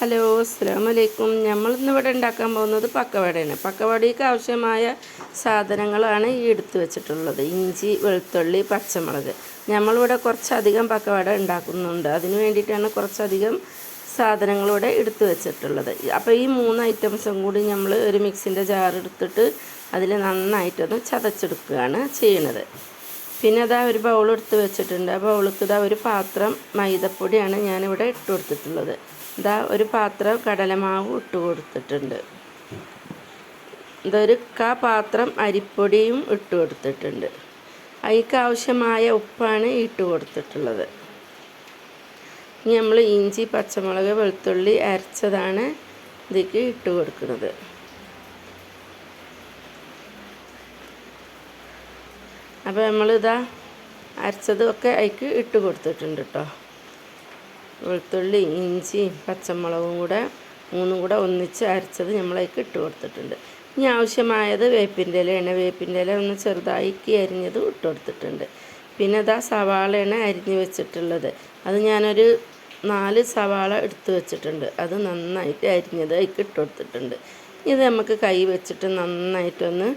Hello, അസ്സലാമു അലൈക്കും. നമ്മളിന്നിവിടെ ഉണ്ടാക്കാൻ പോകുന്നത് പക്കവടയാണ്. പക്കവടയ്ക്ക് ആവശ്യമായ സാധനങ്ങളാണ് ഈ എടുത്തു വെച്ചിട്ടുള്ളത്. ഇഞ്ചി, വെളുത്തുള്ളി, പച്ചമുളക്. നമ്മളിവിടെ കുറച്ചധികം പക്കവട ഉണ്ടാക്കുന്നുണ്ട്. അതിന് വേണ്ടിയിട്ടാണ് കുറച്ചധികം സാധനങ്ങളിവിടെ എടുത്തു വെച്ചിട്ടുള്ളത്. അപ്പോൾ ഈ 3 ഐറ്റംസും കൂടി നമ്മൾ ഒരു മിക്സിൻ്റെ ജാർ എടുത്തിട്ട് അതിൽ നന്നായിട്ടൊന്ന് ചതച്ചെടുക്കുകയാണ് ചെയ്യുന്നത്. പിന്നെ അതാ ഒരു ബൗൾ എടുത്ത് വെച്ചിട്ടുണ്ട്. ആ ബൗൾക്ക് ഇതാ ഒരു പാത്രം മൈദപ്പൊടിയാണ് ഞാനിവിടെ ഇട്ട് കൊടുത്തിട്ടുള്ളത്. ഇതാ ഒരു പാത്രം കടലമാവ് ഇട്ട് കൊടുത്തിട്ടുണ്ട്. ഇതൊരു പാത്രം അരിപ്പൊടിയും ഇട്ട് കൊടുത്തിട്ടുണ്ട്. അതിക്ക് ആവശ്യമായ ഉപ്പാണ് ഇട്ട് കൊടുത്തിട്ടുള്ളത്. ഇനി നമ്മൾ ഇഞ്ചി, പച്ചമുളക്, വെളുത്തുള്ളി അരച്ചതാണ് ഇതിലേക്ക് ഇട്ട് കൊടുക്കുന്നത്. അപ്പോൾ നമ്മളിതാ അരച്ചതൊക്കെ അതിക്ക് ഇട്ട് കൊടുത്തിട്ടുണ്ട് കേട്ടോ. വെളുത്തുള്ളി, ഇഞ്ചിയും പച്ചമുളകും കൂടെ 3 കൂടെ ഒന്നിച്ച് അരച്ചത് നമ്മളതിലേക്ക് ഇട്ട് കൊടുത്തിട്ടുണ്ട്. ഇനി ആവശ്യമായത് വേപ്പിൻ്റെ ഇലയാണ്. വേപ്പിൻ്റെ ഇല ഒന്ന് ചെറുതാക്കി അരിഞ്ഞത് ഇട്ട് കൊടുത്തിട്ടുണ്ട്. പിന്നെ അതാ സവാളയാണ് അരിഞ്ഞ് വെച്ചിട്ടുള്ളത്. അത് ഞാനൊരു 4 സവാള എടുത്ത് വെച്ചിട്ടുണ്ട്. അത് നന്നായിട്ട് അരിഞ്ഞത് അതിലേക്ക് ഇട്ട് കൊടുത്തിട്ടുണ്ട്. ഇത് നമുക്ക് കൈ വെച്ചിട്ട് നന്നായിട്ടൊന്ന്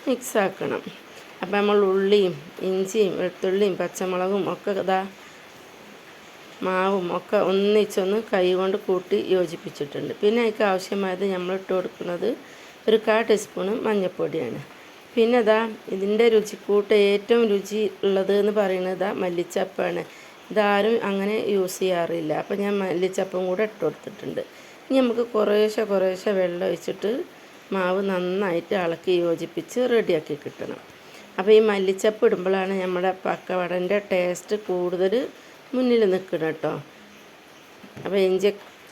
മിക്സാക്കണം. അപ്പോൾ നമ്മൾ ഉള്ളിയും ഇഞ്ചിയും വെളുത്തുള്ളിയും പച്ചമുളകും ഒക്കെ ഇതാ മാവും ഒക്കെ ഒന്നിച്ചൊന്ന് കൈ കൊണ്ട് കൂട്ടി യോജിപ്പിച്ചിട്ടുണ്ട്. പിന്നെ അതിലേക്ക് ആവശ്യമായത് നമ്മൾ ഇട്ട് കൊടുക്കുന്നത് ഒരു 1/4 ടീസ്പൂണ് മഞ്ഞൾപ്പൊടിയാണ്. പിന്നെ ഇതാ ഇതിൻ്റെ രുചിക്കൂട്ട് ഏറ്റവും രുചി ഉള്ളത് എന്ന് പറയുന്നത് മല്ലിച്ചപ്പാണ്. ഇതാരും അങ്ങനെ യൂസ് ചെയ്യാറില്ല. അപ്പോൾ ഞാൻ മല്ലിച്ചപ്പും കൂടെ ഇട്ട് കൊടുത്തിട്ടുണ്ട്. ഇനി നമുക്ക് കുറേശ്ശെ വെള്ളം ഒഴിച്ചിട്ട് മാവ് നന്നായിട്ട് ഇളക്കി യോജിപ്പിച്ച് റെഡിയാക്കി കിട്ടണം. അപ്പോൾ ഈ മല്ലിച്ചപ്പ് ഇടുമ്പോഴാണ് നമ്മുടെ പക്കവടൻ്റെ ടേസ്റ്റ് കൂടുതൽ മുന്നിൽ നിൽക്കണം കേട്ടോ. അപ്പോൾ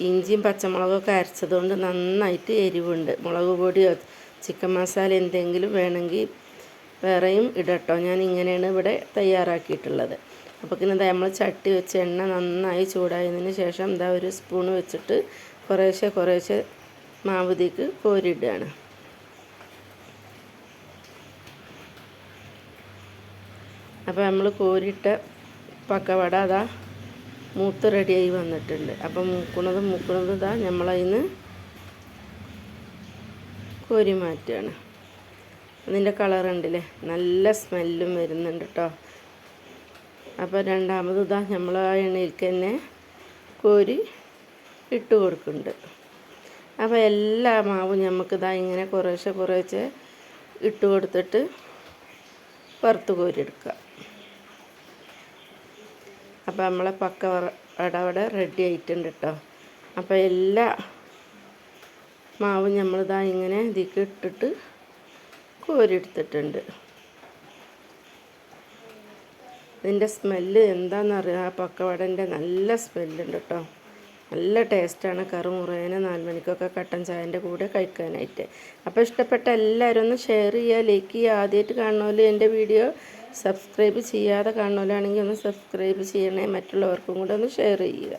ഇഞ്ചിയും പച്ചമുളകൊക്കെ അരച്ചതുകൊണ്ട് നന്നായിട്ട് എരിവുണ്ട്. മുളക് പൊടിയോ ചിക്കൻ മസാല എന്തെങ്കിലും വേണമെങ്കിൽ വേറെയും ഇടട്ടോ. ഞാൻ ഇങ്ങനെയാണ് ഇവിടെ തയ്യാറാക്കിയിട്ടുള്ളത്. അപ്പോൾ പിന്നെ നമ്മൾ ചട്ടി വെച്ച് എണ്ണ നന്നായി ചൂടായതിന് ശേഷം എന്താ ഒരു സ്പൂണ് വെച്ചിട്ട് കുറേശ്ശെ മാവുതിക്ക് കോരിയിടുകയാണ്. അപ്പോൾ നമ്മൾ കോരിയിട്ട പക്കവട അതാ മൂത്ത് റെഡിയായി വന്നിട്ടുണ്ട്. അപ്പം മൂക്കുന്നത് ഇതാ നമ്മളതിന് കോരി മാറ്റുകയാണ്. അതിൻ്റെ കളറുണ്ടല്ലേ, നല്ല സ്മെല്ലും വരുന്നുണ്ട് കേട്ടോ. അപ്പോൾ രണ്ടാമത് ഇതാ നമ്മൾ ആ എണ്ണയിലേക്ക് തന്നെ കോരി ഇട്ട് കൊടുക്കുന്നുണ്ട്. അപ്പോൾ എല്ലാ മാവും നമുക്കിതാ ഇങ്ങനെ കുറേശ്ശെ ഇട്ട് കൊടുത്തിട്ട് വറുത്ത് കോരിയെടുക്കുക. അപ്പോൾ നമ്മളെ പക്കവട അവിടെ റെഡി ആയിട്ടുണ്ട് കേട്ടോ. അപ്പോൾ എല്ലാ മാവും നമ്മളിതാ ഇങ്ങനെ ഇതിലേക്ക് ഇട്ടിട്ട് കോരിയെടുത്തിട്ടുണ്ട്. ഇതിൻ്റെ സ്മെല്ല് എന്താണെന്നറിയാം. ആ പക്കവടൻ്റെ നല്ല സ്മെല്ലുണ്ട് കേട്ടോ. നല്ല ടേസ്റ്റാണ്. കറുമുറേനെ 4 മണിക്കൊക്കെ കട്ടൻ ചായൻ്റെ കൂടെ കഴിക്കാനായിട്ട്. അപ്പോൾ ഇഷ്ടപ്പെട്ട എല്ലാവരും ഒന്ന് ഷെയർ ചെയ്യുക, ലൈക്ക് ചെയ്യുക. ആദ്യമായിട്ട് കാണുമല്ലോ എൻ്റെ വീഡിയോ സബ്സ്ക്രൈബ് ചെയ്യാതെ കാണുമല്ലാണെങ്കിൽ ഒന്ന് സബ്സ്ക്രൈബ് ചെയ്യണേ. മറ്റുള്ളവർക്കും കൂടെ ഒന്ന് ഷെയർ ചെയ്യുക.